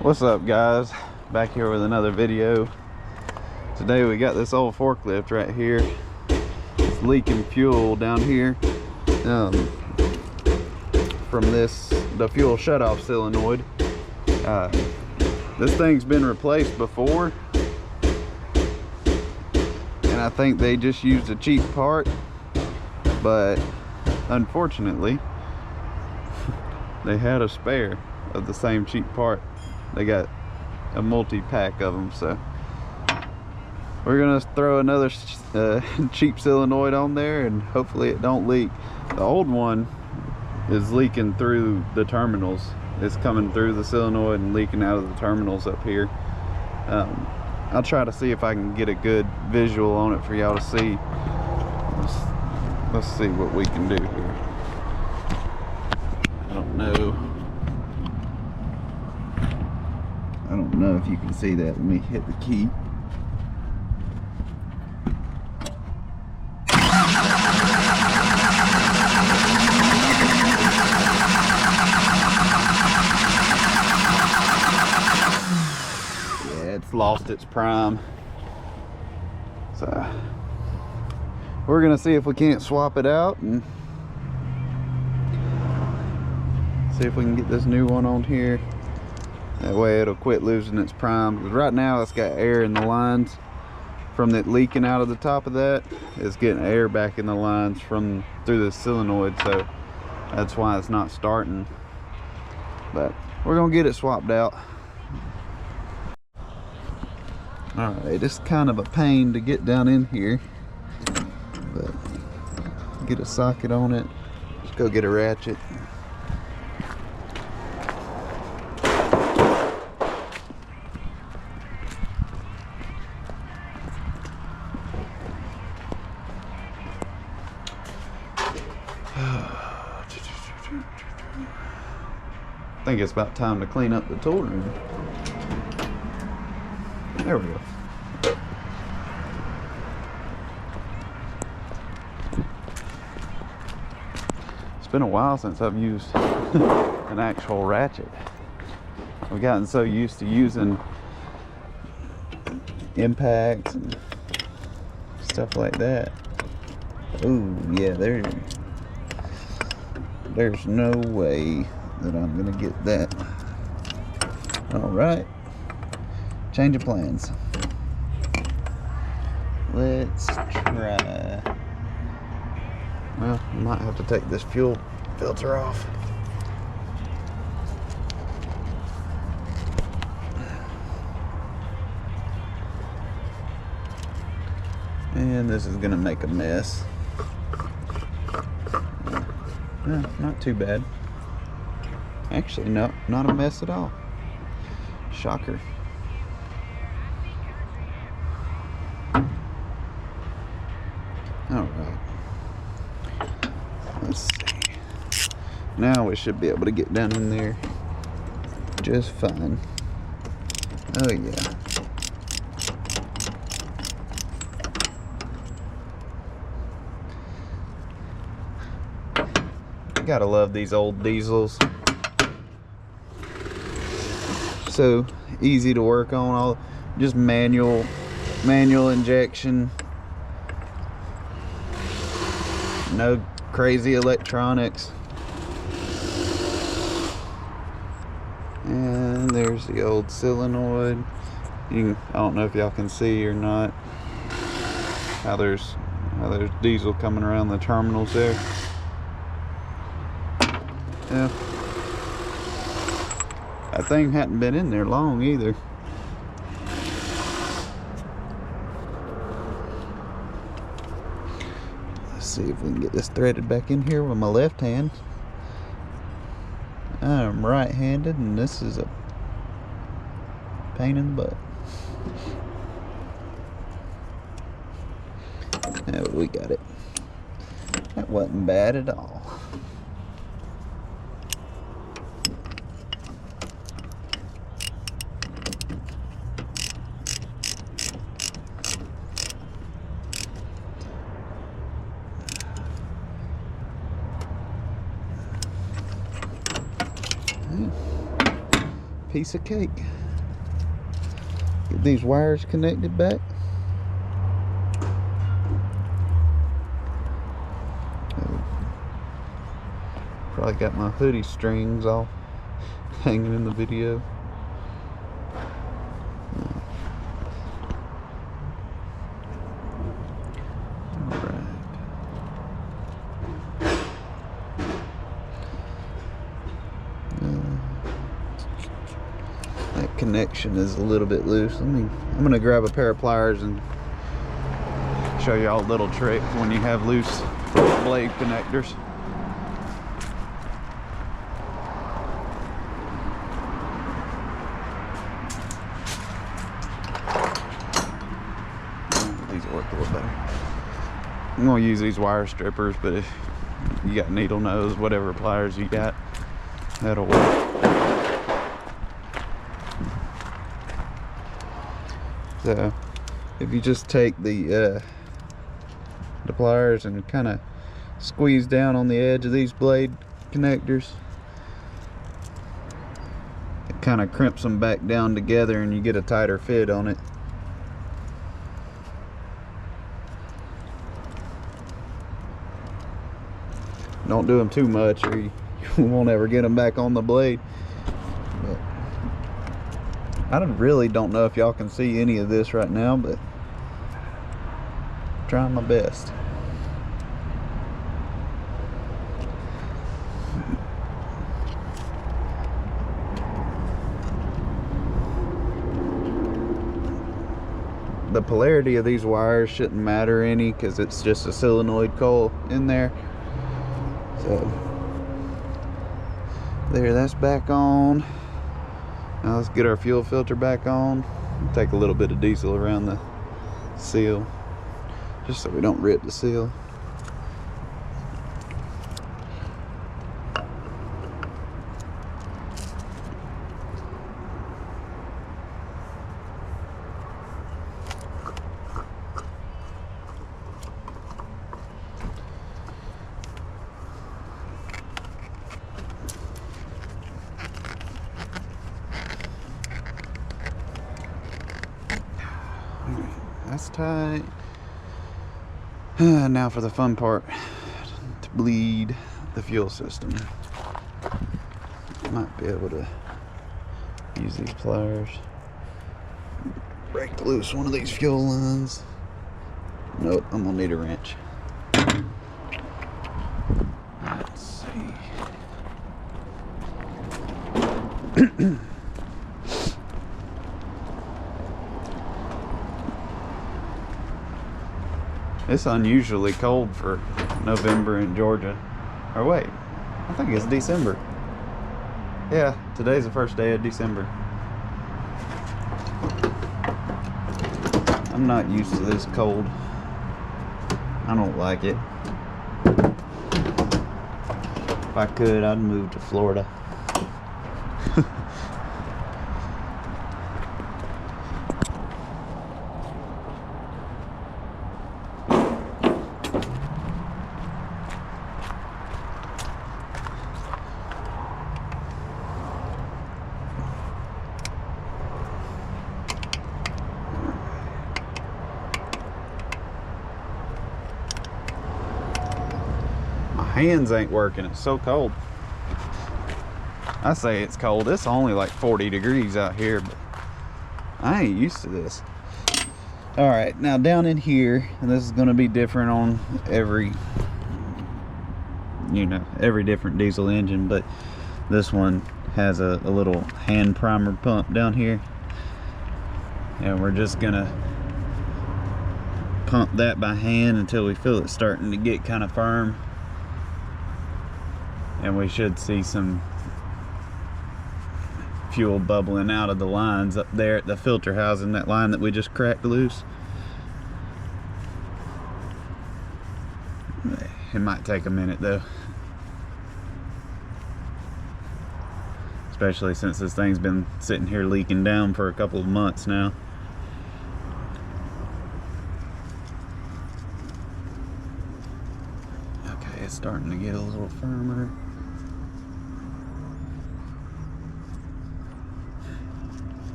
What's up, guys? Back here with another video. Today we got this old forklift right here. It's leaking fuel down here from the fuel shutoff solenoid. This thing's been replaced before, and I think they just used a cheap part, but unfortunately they had a spare of the same cheap part. They got a multi-pack of them, so we're gonna throw another cheap solenoid on there and hopefully it don't leak. The old one is leaking through the terminals. It's coming through the solenoid and leaking out of the terminals up here. I'll try to see if I can get a good visual on it for y'all to see. Let's see what we can do here. I don't know if you can see that. Let me hit the key. Yeah, it's lost its prime. So we're gonna see if we can't swap it out and see if we can get this new one on here. That way it'll quit losing its prime. Because right now it's got air in the lines from it leaking out of the top of that. It's getting air back in the lines through the solenoid, so that's why it's not starting. But we're gonna get it swapped out. Alright, it's kind of a pain to get down in here, but get a socket on it. Just go get a ratchet. I think it's about time to clean up the tool room. There we go. It's been a while since I've used an actual ratchet. I've gotten so used to using impacts and stuff like that. Ooh, yeah, there's no way that I'm gonna get that. All right, change of plans. Let's try. Well, I might have to take this fuel filter off. And this is gonna make a mess. No, not too bad. Actually, no, not a mess at all. Shocker. All right. Let's see. Now we should be able to get down in there just fine. Oh yeah. Gotta love these old diesels. So easy to work on. All just manual injection. No crazy electronics. And there's the old solenoid. I don't know if y'all can see or not how there's diesel coming around the terminals there. Yeah. That thing hadn't been in there long either. Let's see if we can get this threaded back in here with my left hand. I'm right-handed and this is a pain in the butt. Oh, we got it. That wasn't bad at all. piece of cake. Get these wires connected back. Probably got my hoodie strings all hanging in the video. Alright. That connection is a little bit loose. I'm gonna grab a pair of pliers and show y'all a little trick when you have loose blade connectors. These work a little better. I'm gonna use these wire strippers, but if you got needle nose, whatever pliers you got, that'll work. So if you just take the pliers and kind of squeeze down on the edge of these blade connectors, it kind of crimps them back down together and you get a tighter fit on it. Don't do them too much or you won't ever get them back on the blade. But I really don't know if y'all can see any of this right now, but I'm trying my best. The polarity of these wires shouldn't matter any because it's just a solenoid coil in there. So there, that's back on. Now let's get our fuel filter back on. Take a little bit of diesel around the seal just so we don't rip the seal. That's tight. Now for the fun part, to bleed the fuel system. Might be able to use these pliers. Break loose one of these fuel lines. Nope, I'm gonna need a wrench. Let's see. It's unusually cold for November in Georgia. Or wait, I think it's December. Yeah, today's the first day of December. I'm not used to this cold. I don't like it. If I could, I'd move to Florida. Hands ain't working, it's so cold. I say it's cold, it's only like 40 degrees out here, but I ain't used to this. All right, now down in here, and this is going to be different on every, every different diesel engine, but this one has a little hand primer pump down here, and we're just gonna pump that by hand until we feel it starting to get kind of firm. And we should see some fuel bubbling out of the lines up there at the filter housing, that line that we just cracked loose. It might take a minute though, especially since this thing's been sitting here leaking down for a couple of months now. Okay, it's starting to get a little firmer.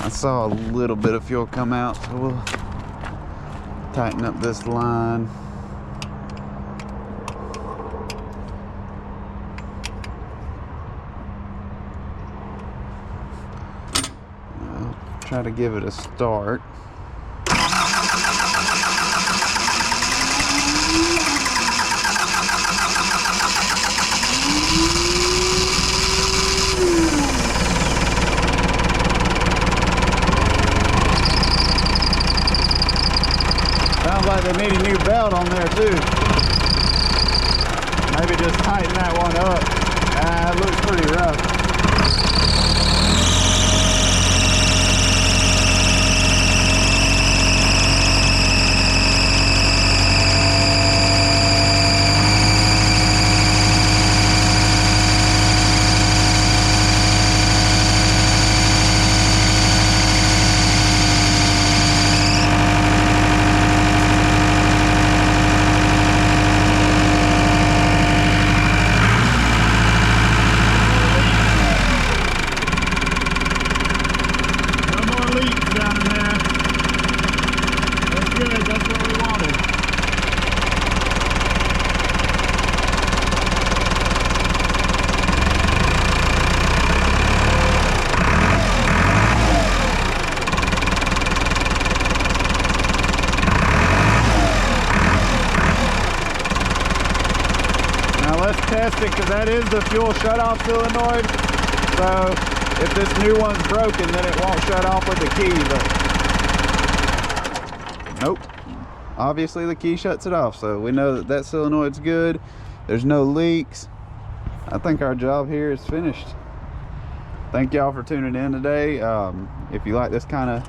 I saw a little bit of fuel come out, so we'll tighten up this line. I'll try to give it a start. Sounds like they need a new belt on there too. Maybe just tighten that one up. It looks pretty rough. Down in there. That's good, that's what we wanted. Now let's test it, because that is the fuel shutoff solenoid. So if this new one's broken, then it won't shut off with the key, but nope. Obviously the key shuts it off, so we know that that solenoid's good. There's no leaks. I think our job here is finished. Thank y'all for tuning in today. If you like this kind of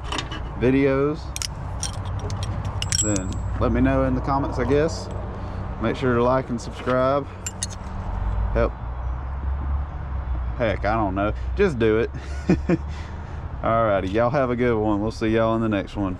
videos, then let me know in the comments, I guess. Make sure to like and subscribe. Help. Heck, I don't know. Just do it. Alrighty, y'all have a good one. We'll see y'all in the next one.